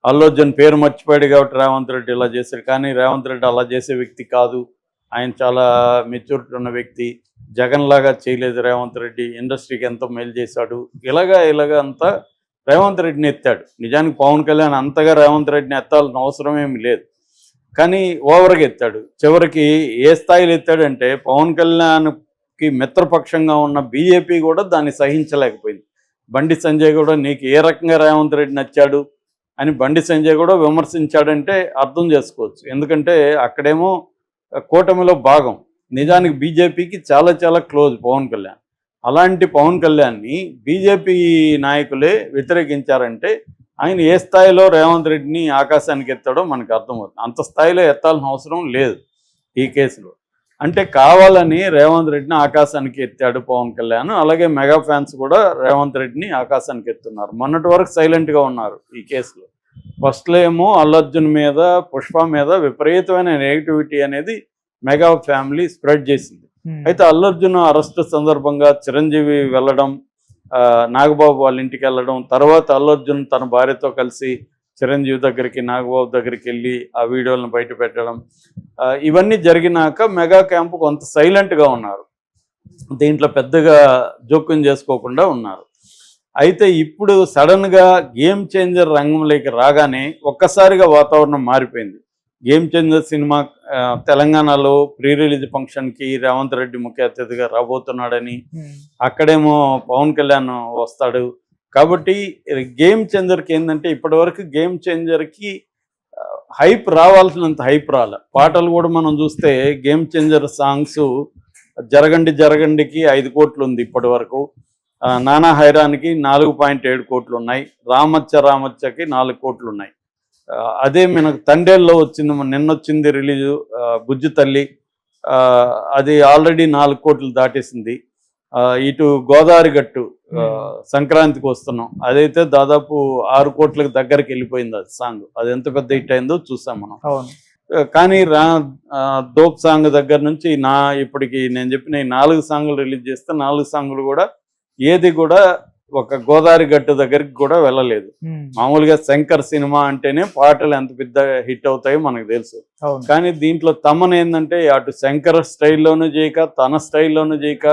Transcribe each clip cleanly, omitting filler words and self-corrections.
అల్లు అర్జున్ పేరు మర్చిపోయాడు కాబట్టి రేవంత్ రెడ్డి ఇలా చేశాడు. కానీ రేవంత్ రెడ్డి అలా చేసే వ్యక్తి కాదు. ఆయన చాలా మెచ్యూరిటీ ఉన్న వ్యక్తి. జగన్ లాగా చేయలేదు రేవంత్ రెడ్డి. ఇండస్ట్రీకి ఎంతో మేలు చేశాడు. ఇలాగా అంతా రేవంత్ రెడ్డిని ఎత్తాడు. నిజానికి పవన్ కళ్యాణ్ అంతగా రేవంత్ రెడ్డిని ఎత్తాల్సిన అవసరం ఏమి లేదు, కానీ ఓవర్గా ఎత్తాడు. చివరికి ఏ స్థాయిలో ఎత్తాడంటే పవన్ కళ్యాణ్కి మిత్రపక్షంగా ఉన్న బీజేపీ కూడా దాన్ని సహించలేకపోయింది. బండి సంజయ్ కూడా నీకు ఏ రకంగా రేవంత్ రెడ్డి నచ్చాడు అని బండి సంజయ్ కూడా విమర్శించాడంటే అర్థం చేసుకోవచ్చు. ఎందుకంటే అక్కడేమో కూటమిలో భాగం, నిజానికి బీజేపీకి చాలా చాలా క్లోజ్ పవన్ కళ్యాణ్. అలాంటి పవన్ కళ్యాణ్ని బీజేపీ నాయకులే వ్యతిరేకించారంటే ఆయన ఏ స్థాయిలో రేవంత్ రెడ్డిని ఆకాశానికి ఎత్తాడో మనకు అర్థమవుతుంది. అంత స్థాయిలో ఎత్తాల్సిన అవసరం లేదు ఈ కేసులో. అంటే కావాలని రేవంత్ రెడ్డిని ఆకాశానికి ఎత్తాడు పవన్ కళ్యాణ్. అలాగే మెగా ఫ్యాన్స్ కూడా రేవంత్ రెడ్డిని ఆకాశానికి ఎత్తున్నారు. మొన్నటి వరకు సైలెంట్గా ఉన్నారు ఈ కేసులో. ఫస్ట్లో ఏమో అల్లు అర్జున్ మీద, పుష్ప మీద విపరీతమైన నెగిటివిటీ అనేది మెగా ఫ్యామిలీ స్ప్రెడ్ చేసింది. అయితే అల్లు అర్జున్ అరెస్ట్ సందర్భంగా చిరంజీవి వెళ్ళడం, నాగబాబు వాళ్ళ ఇంటికి వెళ్ళడం, తర్వాత అల్లు అర్జున్ తన భార్యతో కలిసి చిరంజీవి దగ్గరికి, నాగబాబు దగ్గరికి వెళ్ళి ఆ వీడియోలను బయట పెట్టడం, ఇవన్నీ జరిగినాక మెగా క్యాంపు కొంత సైలెంట్గా ఉన్నారు. దీంట్లో పెద్దగా జోక్యం చేసుకోకుండా ఉన్నారు. అయితే ఇప్పుడు సడన్గా గేమ్ చేంజర్ రంగంలోకి రాగానే ఒక్కసారిగా వాతావరణం మారిపోయింది. గేమ్ చేంజర్ సినిమా తెలంగాణలో ప్రీ రిలీజ్ ఫంక్షన్కి రేవంత్ రెడ్డి ముఖ్య అతిథిగా రాబోతున్నాడని, అక్కడేమో పవన్ కళ్యాణ్ వస్తాడు. కాబట్టి గేమ్ చేంజర్కి ఏంటంటే ఇప్పటివరకు గేమ్ చేంజర్కి హైప్ రావాల్సినంత హైప్ రాలే. పాటలు కూడా మనం చూస్తే గేమ్ చేంజర్ సాంగ్స్ జరగండికి 5 కోట్లు ఉంది ఇప్పటి వరకు. నానా హైరాన్కి 4.7 కోట్లు ఉన్నాయి. రామచ్చకి 4 కోట్లు ఉన్నాయి. అదే మనకు తండేల్లో వచ్చింది, నిన్నొచ్చింది రిలీజు బుజ్జి తల్లి, అది ఆల్రెడీ 4 కోట్లు దాటేసింది. ఇటు గోదావరి గట్టు సంక్రాంతికి వస్తున్నాం, అదైతే దాదాపు 6 కోట్లకు దగ్గరికి వెళ్ళిపోయింది. అది సాంగ్ అది ఎంత పెద్ద హిట్ అయిందో చూసాం మనం. కానీ దోప్ సాంగ్ దగ్గర నుంచి ఇప్పటికి నేను చెప్పిన ఈ 4 సాంగులు రిలీజ్ చేస్తే 4 సాంగులు కూడా ఏది కూడా ఒక గోదావరి గట్టు దగ్గరికి కూడా వెళ్ళలేదు. మామూలుగా శంకర్ సినిమా అంటేనే పాటలు ఎంత పెద్ద హిట్ అవుతాయో మనకు తెలుసు. కానీ దీంట్లో తమను ఏంటంటే అటు శంకర్ స్టైల్లోనూ చేయక, తన స్టైల్లోనూ చేయక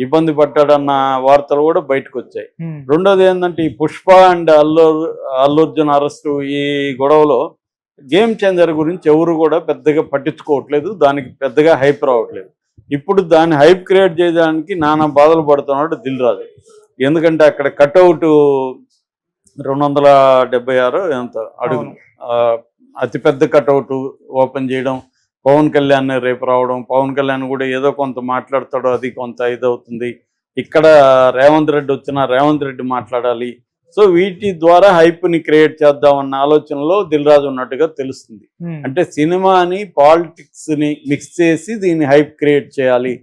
ఇబ్బంది పడ్డాడన్న వార్తలు కూడా బయటకు వచ్చాయి. రెండోది ఏంటంటే ఈ పుష్ప అండ్ అల్లు అర్జున్ అరెస్టు ఈ గొడవలో గేమ్ చేంజర్ గురించి ఎవరు కూడా పెద్దగా పట్టించుకోవట్లేదు, దానికి పెద్దగా హైప్ రావట్లేదు. ఇప్పుడు దాన్ని హైప్ క్రియేట్ చేయడానికి నానా బాధలు పడుతున్నాడు దిల్ రాజు. ఎందుకంటే అక్కడ కట్అవుట్ 276 ఎంత అడుగులు, అతిపెద్ద కట్అవుట్ ఓపెన్ చేయడం, పవన్ కళ్యాణ్ రేపు రావడం, పవన్ కళ్యాణ్ కూడా ఏదో కొంత మాట్లాడతాడో అది కొంత ఇదవుతుంది. ఇక్కడ రేవంత్ రెడ్డి వచ్చినా రేవంత్ రెడ్డి మాట్లాడాలి. సో వీటి ద్వారా హైప్ని క్రియేట్ చేద్దామన్న ఆలోచనలో దిల్ రాజు ఉన్నట్టుగా తెలుస్తుంది. అంటే సినిమాని పాలిటిక్స్ని మిక్స్ చేసి దీన్ని హైప్ క్రియేట్ చేయాలి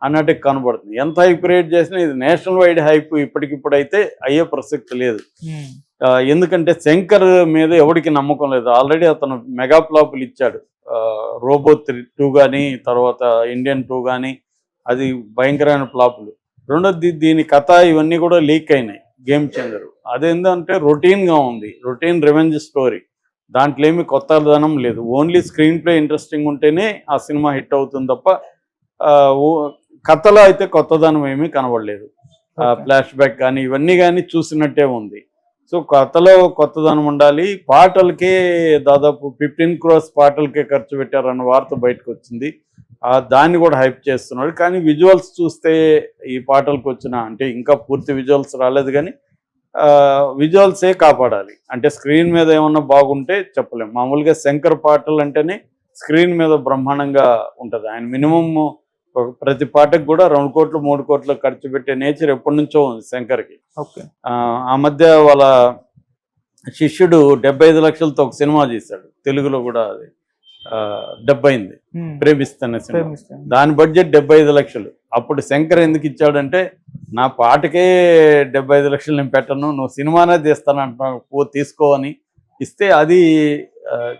అన్నట్టు కనబడుతుంది. ఎంత హైప్ క్రియేట్ చేసినా ఇది నేషనల్ వైడ్ హైప్ ఇప్పటికిప్పుడైతే అయ్యే ప్రసక్తి లేదు. ఎందుకంటే శంకర్ మీద ఎవరికి నమ్మకం లేదు. ఆల్రెడీ అతను మెగా ఫ్లాపులు ఇచ్చాడు. రోబో 2 కానీ, తర్వాత ఇండియన్ 2 కానీ, అది భయంకరమైన ఫ్లాపులు. రెండోది దీని కథ ఇవన్నీ కూడా లీక్ అయినాయి. గేమ్ చేంజర్ అదేంటంటే రొటీన్గా ఉంది, రొటీన్ రివెంజ్ స్టోరీ. దాంట్లో ఏమి కొత్తదనం లేదు. ఓన్లీ స్క్రీన్ ప్లే ఇంట్రెస్టింగ్ ఉంటేనే ఆ సినిమా హిట్ అవుతుంది తప్ప కథలో అయితే కొత్తదనం ఏమీ కనబడలేదు. ఫ్లాష్ బ్యాక్ కానీ ఇవన్నీ కానీ చూసినట్టే ఉంది. సో కథలో కొత్తదనం ఉండాలి. పాటలకే దాదాపు 15 crores పాటలకే ఖర్చు పెట్టారన్న వార్త బయటకు వచ్చింది. దాన్ని కూడా హైప్ చేస్తున్నాడు. కానీ విజువల్స్ చూస్తే ఈ పాటలకు వచ్చిన అంటే ఇంకా పూర్తి విజువల్స్ రాలేదు, కానీ విజువల్సే కాపాడాలి. అంటే స్క్రీన్ మీద ఏమన్నా బాగుంటే చెప్పలేం. మామూలుగా శంకర్ పాటలు అంటేనే స్క్రీన్ మీద బ్రహ్మాండంగా ఉంటుంది. ఆయన మినిమం ప్రతి పాటకు కూడా 2 కోట్లు 3 కోట్లు ఖర్చు పెట్టే నేచర్ ఎప్పటి నుంచో ఉంది శంకర్కి. ఆ మధ్య వాళ్ళ శిష్యుడు 75 లక్షలతో ఒక సినిమా చేశాడు, తెలుగులో కూడా అది డబ్ అయింది, ప్రేమిస్తున్న సినిమా. దాని బడ్జెట్ 75 లక్షలు. అప్పుడు శంకర్ ఎందుకు ఇచ్చాడంటే నా పాటకే 75 లక్షలు నేను పెట్టను, నువ్వు సినిమానే తీస్తానంటున్నావు, తీసుకో అని ఇస్తే అది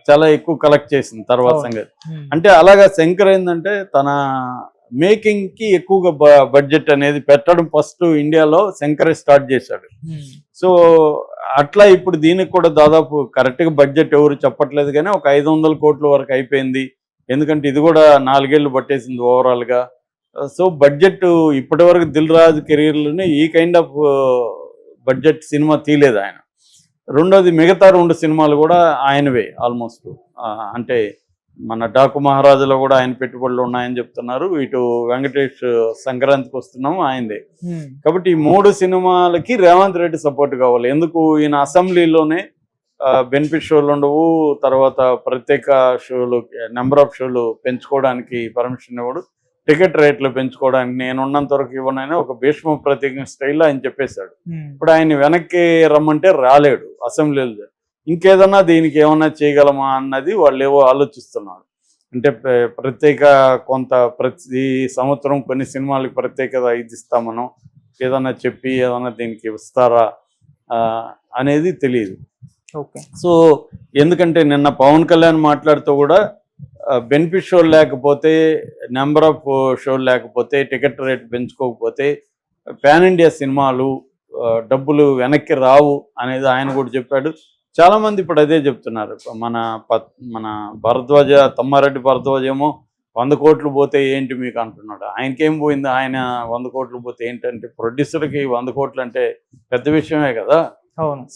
చాలా ఎక్కువ కలెక్ట్ చేసింది తర్వాత సంగతి. అంటే అలాగా శంకర్ ఏంటంటే తన మేకింగ్కి ఎక్కువగా బడ్జెట్ అనేది పెట్టడం ఫస్ట్ ఇండియాలో శంకరే స్టార్ట్ చేశాడు. సో అట్లా ఇప్పుడు దీనికి కూడా దాదాపు కరెక్ట్గా బడ్జెట్ ఎవరు చెప్పట్లేదు, కానీ ఒక 500 కోట్ల వరకు అయిపోయింది. ఎందుకంటే ఇది కూడా 4 ఏళ్ళు పట్టేసింది ఓవరాల్గా. సో బడ్జెట్ ఇప్పటి వరకు దిల్ రాజు కెరీర్లోనే ఈ కైండ్ ఆఫ్ బడ్జెట్ సినిమా తీయలేదు ఆయన. రెండోది మిగతా 2 సినిమాలు కూడా ఆయనవే ఆల్మోస్ట్. అంటే మన డాకు మహారాజులో కూడా ఆయన పెట్టుబడులు ఉన్నాయని చెప్తున్నారు. ఇటు వెంకటేష్ సంక్రాంతికి వస్తున్నాము ఆయనదే. కాబట్టి ఈ 3 సినిమాలకి రేవంత్ రెడ్డి సపోర్ట్ కావాలి. ఎందుకు ఈయన అసెంబ్లీలోనే బెనిఫిట్ షోలు ఉండవు, తర్వాత ప్రత్యేక షోలు నెంబర్ ఆఫ్ షోలు పెంచుకోవడానికి పర్మిషన్ ఇవ్వడు, టికెట్ రేట్లు పెంచుకోవడానికి నేనున్నంత వరకు ఇవ్వనని ఒక భీష్మ ప్రతిజ్ఞ స్టైల్లో ఆయన చెప్పేశాడు. ఇప్పుడు ఆయన వెనక్కి రమ్మంటే రాలేడు అసెంబ్లీలో. ఇంకేదన్నా దీనికి ఏమన్నా చేయగలమా అన్నది వాళ్ళు ఏవో ఆలోచిస్తున్నారు. అంటే ప్రత్యేక కొంత ప్రతి సంవత్సరం కొన్ని సినిమాలకు ప్రత్యేకత ఇది ఇస్తామనో ఏదన్నా చెప్పి ఏదన్నా దీనికి ఇస్తారా అనేది తెలియదు. సో ఎందుకంటే నిన్న పవన్ కళ్యాణ్ మాట్లాడుతూ కూడా బెనిఫిట్ షోలు లేకపోతే, నెంబర్ ఆఫ్ షోలు లేకపోతే, టికెట్ రేట్ పెంచుకోకపోతే పాన్ ఇండియా సినిమాలు డబ్బులు వెనక్కి రావు అనేది ఆయన కూడా చెప్పాడు. చాలామంది ఇప్పుడు అదే చెప్తున్నారు. మన భరద్వాజ, తమ్మారెడ్డి భరద్వాజ ఏమో 100 కోట్లు పోతే ఏంటి మీకు అంటున్నాడు. ఆయనకేం పోయింది, ఆయన 100 కోట్లు పోతే ఏంటంటే ప్రొడ్యూసర్కి 100 కోట్లు అంటే పెద్ద విషయమే కదా.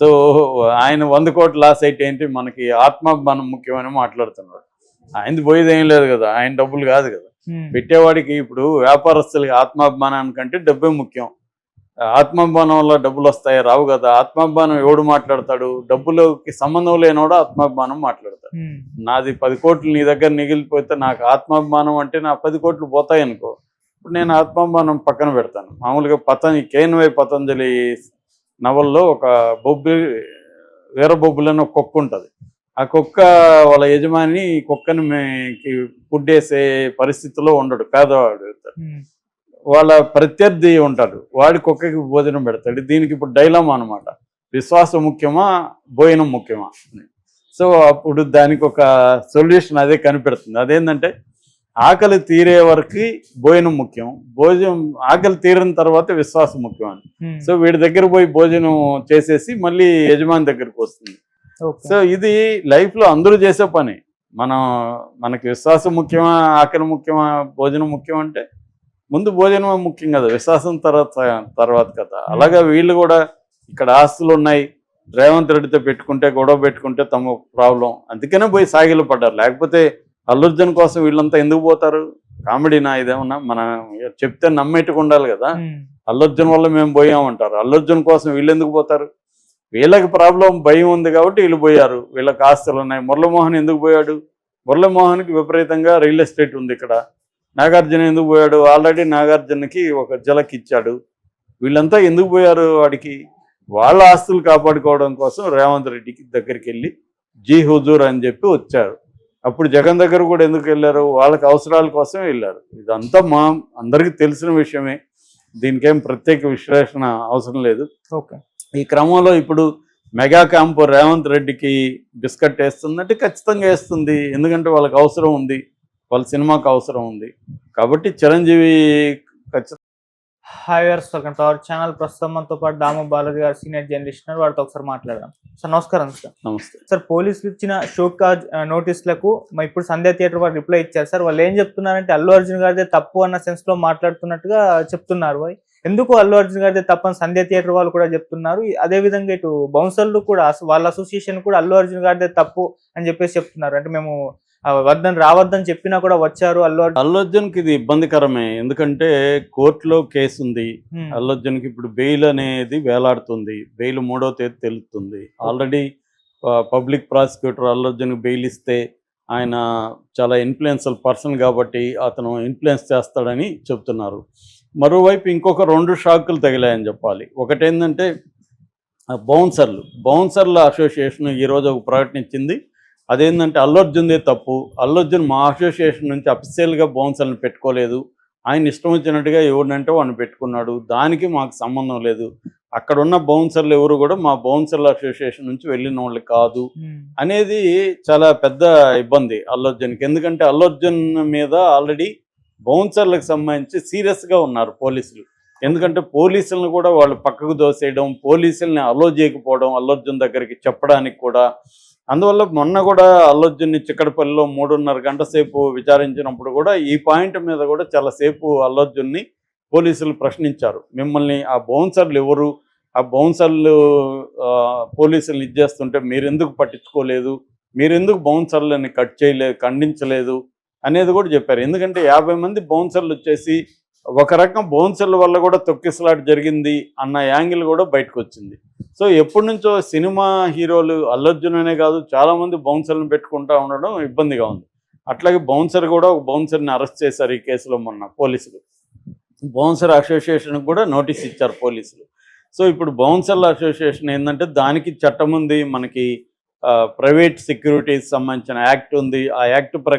సో ఆయన 100 కోట్లు లాస్ అయితే ఏంటి, మనకి ఆత్మాభిమానం ముఖ్యమని మాట్లాడుతున్నాడు. ఆయనది పోయేది ఏం లేదు కదా, ఆయన డబ్బులు కాదు కదా పెట్టేవాడికి. ఇప్పుడు వ్యాపారస్తులకి ఆత్మాభిమానానికంటే డబ్బే ముఖ్యం. ఆత్మాభిమానం వల్ల డబ్బులు వస్తాయి రావు కదా. ఆత్మాభిమానం ఎవడు మాట్లాడతాడు, డబ్బులకి సంబంధం లేనివాడు ఆత్మాభిమానం మాట్లాడతాడు. నాది 10 కోట్లు నీ దగ్గర మిగిలిపోతే నాకు ఆత్మాభిమానం అంటే నా 10 కోట్లు పోతాయి అనుకో, ఇప్పుడు నేను ఆత్మాభిమానం పక్కన పెడతాను. మామూలుగా కేఎన్వై పతంజలి నవల్లో ఒక వీరబొబ్బులని ఒక కుక్క ఉంటుంది. ఆ కుక్క వాళ్ళ యజమాని కుక్కని ఫుడ్ వేసే పరిస్థితిలో ఉండడు, పేదవాడు. వాళ్ళ ప్రత్యర్థి ఉంటాడు, వాడి కుక్కకి భోజనం పెడతాడు. దీనికి ఇప్పుడు డైలమా అనమాట, విశ్వాసం ముఖ్యమా భోజనం ముఖ్యమా. సో అప్పుడు దానికి ఒక సొల్యూషన్ అదే కనిపెడుతుంది. అదేంటంటే ఆకలి తీరే వరకు భోజనం ముఖ్యం, ఆకలి తీరిన తర్వాత విశ్వాసం ముఖ్యం అని. సో వీడి దగ్గర పోయి భోజనం చేసేసి మళ్ళీ యజమాని దగ్గరికి వస్తుంది. సో ఇది లైఫ్లో అందరూ చేసే పని. మనకి విశ్వాసం ముఖ్యమా ఆకలి ముఖ్యమా భోజనం ముఖ్యం అంటే ముందు భోజనం ముఖ్యం కదా, విశ్వాసం తర్వాత కదా. అలాగే వీళ్ళు కూడా ఇక్కడ ఆస్తులు ఉన్నాయి, రేవంత్ రెడ్డితో గొడవ పెట్టుకుంటే తమ ప్రాబ్లం, అందుకనే పోయి సాగిలు పడ్డారు. లేకపోతే అల్లు అర్జున్ కోసం వీళ్ళంతా ఎందుకు పోతారు? కామెడీనా ఇదేమన్నా? మనం చెప్తే నమ్మేట్టుకు ఉండాలి కదా. అల్లు అర్జున్ వల్ల మేము పోయామంటారు, అల్లు అర్జున్ కోసం వీళ్ళు ఎందుకు పోతారు? వీళ్ళకి ప్రాబ్లం భయం ఉంది కాబట్టి వీళ్ళు పోయారు, వీళ్ళకి ఆస్తులు ఉన్నాయి. మురళీమోహన్ ఎందుకు పోయాడు? మురళీమోహన్కి విపరీతంగా రియల్ ఎస్టేట్ ఉంది ఇక్కడ. నాగార్జున ఎందుకు పోయాడు? ఆల్రెడీ నాగార్జునకి ఒక జలక్ ఇచ్చాడు. వీళ్ళంతా ఎందుకు పోయారు వాడికి? వాళ్ళ ఆస్తులు కాపాడుకోవడం కోసం రేవంత్ రెడ్డికి దగ్గరికి వెళ్ళి జీ హుజూర్ అని చెప్పి వచ్చారు. అప్పుడు జగన్ దగ్గర కూడా ఎందుకు వెళ్ళారు? వాళ్ళకి అవసరాల కోసం వెళ్ళారు. ఇదంతా అందరికీ తెలిసిన విషయమే, దీనికేం ప్రత్యేక విశ్లేషణ అవసరం లేదు. ఈ క్రమంలో ఇప్పుడు మెగా క్యాంపు రేవంత్ రెడ్డికి బిస్కెట్ వేస్తుందంటే ఖచ్చితంగా వేస్తుంది. ఎందుకంటే వాళ్ళకి అవసరం ఉంది, వాళ్ళ సినిమాకి అవసరం ఉంది కాబట్టి చిరంజీవి ఖచ్చితంగా. Hi viewers, welcome to our channel. ప్రస్తుతం మనతో పాటు దాము బాలాజీ గారు సీనియర్ జర్నలిస్ట్, వాడితో ఒకసారి మాట్లాడదాం. సార్ నమస్కారం. సార్ నమస్తే సార్. పోలీసులు ఇచ్చిన షోకాజ్ నోటీసులకు ఇప్పుడు సంధ్యా థియేటర్ వారు రిప్లై ఇచ్చారు సార్. వాళ్ళు ఏం చెప్తున్నారంటే అల్లు అర్జున్ గారిదే తప్పు అన్న సెన్స్ లో మాట్లాడుతున్నట్టుగా చెప్తున్నారు. ఎందుకు అల్లు అర్జున్ గారిదే తప్పని సంధ్యా థియేటర్ వాళ్ళు కూడా చెప్తున్నారు. అదే విధంగా ఇటు బౌన్సర్లు కూడా వాళ్ళ అసోసియేషన్ కూడా అల్లు అర్జున్ గారిదే తప్పు అని చెప్పేసి చెప్తున్నారు. అంటే మేము రావద్దని చెప్పినా కూడా వచ్చారు. అల్లు అర్జున్కి ఇది ఇబ్బందికరమే, ఎందుకంటే కోర్టులో కేసు ఉంది. అల్లు అర్జున్కి ఇప్పుడు బెయిల్ అనేది వేలాడుతుంది. బెయిల్ 3వ తేదీ తెలుస్తుంది. ఆల్రెడీ పబ్లిక్ ప్రాసిక్యూటర్ అల్లు అర్జున్కి బెయిల్ ఇస్తే ఆయన చాలా ఇన్ఫ్లుయెన్షియల్ పర్సన్ కాబట్టి అతను ఇన్ఫ్లుయెన్స్ చేస్తాడని చెప్తున్నారు. మరోవైపు ఇంకొక 2 షాకులు తగిలాయని చెప్పాలి. ఒకటేంటంటే బౌన్సర్ల అసోసియేషన్ ఈరోజు ఒక ప్రకటన ఇచ్చింది. అదేంటంటే అల్లు అర్జున్దే తప్పు, అల్లు అర్జున్ మా అసోసియేషన్ నుంచి అఫీషియల్గా బౌన్సర్లను పెట్టుకోలేదు, ఆయన ఇష్టం వచ్చినట్టుగా ఎవరినంటే వాడిని పెట్టుకున్నాడు, దానికి మాకు సంబంధం లేదు, అక్కడ ఉన్న బౌన్సర్లు ఎవరు కూడా మా బౌన్సర్ల అసోసియేషన్ నుంచి వెళ్ళిన వాళ్ళు కాదు అనేది చాలా పెద్ద ఇబ్బంది అల్లు అర్జున్కి. ఎందుకంటే అల్లు అర్జున్ మీద ఆల్రెడీ బౌన్సర్లకు సంబంధించి సీరియస్గా ఉన్నారు పోలీసులు. ఎందుకంటే పోలీసులను కూడా వాళ్ళు పక్కకు దోసేయడం, పోలీసుల్ని అలో చేయకపోవడం అల్లు అర్జున్ దగ్గరికి చెప్పడానికి కూడా. అందువల్ల మొన్న కూడా అల్లు అర్జున్ని చిక్కడపల్లిలో 3.5 గంట సేపు విచారించినప్పుడు కూడా ఈ పాయింట్ మీద కూడా చాలాసేపు అల్లు అర్జున్ని పోలీసులు ప్రశ్నించారు. మిమ్మల్ని ఆ బౌన్సర్లు ఎవరు, ఆ బౌన్సర్లు పోలీసులు ఇచ్చేస్తుంటే మీరెందుకు పట్టించుకోలేదు, మీరెందుకు బౌన్సర్లని ఖండించలేదు అనేది కూడా చెప్పారు. ఎందుకంటే 50 మంది బౌన్సర్లు వచ్చేసి ఒక రకం బౌన్సర్ల వల్ల కూడా తొక్కిసలాట జరిగింది అన్న యాంగిల్ కూడా బయటకు వచ్చింది. సో ఎప్పటి నుంచో సినిమా హీరోలు అల్లు అర్జున్ అనే కాదు చాలామంది బౌన్సర్లను పెట్టుకుంటూ ఉండడం ఇబ్బందిగా ఉంది. అట్లాగే బౌన్సర్ కూడా ఒక బౌన్సర్ని అరెస్ట్ చేశారు ఈ కేసులో మొన్న పోలీసులు. బౌన్సర్ అసోసియేషన్కి కూడా నోటీస్ ఇచ్చారు పోలీసులు. సో ఇప్పుడు బౌన్సర్ల అసోసియేషన్ ఏంటంటే దానికి చట్టం ఉంది, మనకి ప్రైవేట్ సెక్యూరిటీస్ సంబంధించిన యాక్ట్ ఉంది. ఆ యాక్ట్